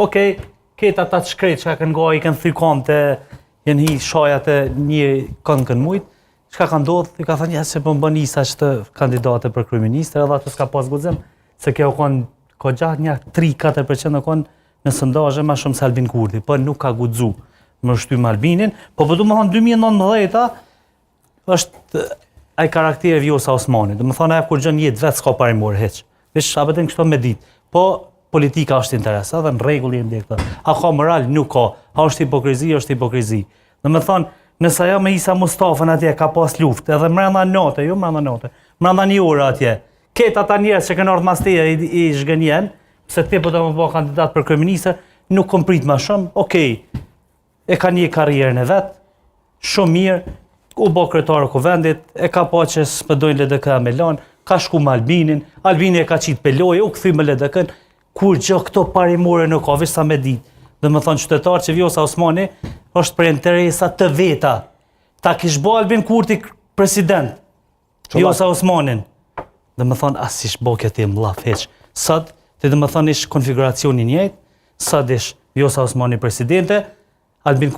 okej, ketë ata të shkret që kanë nga i kanë thy kamte, jenë hi shajat e një kanë mujt, çka ka ndodhur, i ka thënë ja se po bën Isa që të kandidate për kryeministër, edhe atë s'ka pas guxim, se kjo kanë kogja një 3-4% kanë në sondazhe më shumë se Albin Kurti, po nuk ka guxu më shtym Albinin, po du më thonë 2019 është ai karakteri Vjosa Osmani, do më thonë ajo kur gjën jetë vetë s'ka parimor hiç. Veç a vetëm kështu me ditë. Po politika është interes, edhe në rregull jemi këta. A ka moral? Nuk ka. A është hipokrizi? Është hipokrizi. Do më thonë, nëse ajo me Isa Mustafën atje ka pas luftë, edhe brenda note, jo brenda note, brenda një ore atje. Ketë ata njerëz që kanë ardhur mas teje i zhgënjen, pse ti po do të bëj kandidat për kryeministër, nuk kom prit më shumë. Okej. E ka një karrierën e vet, shumë mirë, u bë kryetar i kuvendit, e ka pa që s'pëdojnë LDK me lan, ka shku me Albinin, Albini e ka qit peloj, u kthy me LDK, kur gjë këto parimore nuk ka, veç sa me ditë. Dhe më thonë qytetar që Vjosa Osmani është për interesa të veta. Ta kish bë Albin Kurti president, Vjosa Osmanin. Dhe më thonë as ish bë këtë mllaf heq. Sot, dhe më thonë ish konfiguracioni njëjtë, sot ish Vjosa Osmani presidente, Albin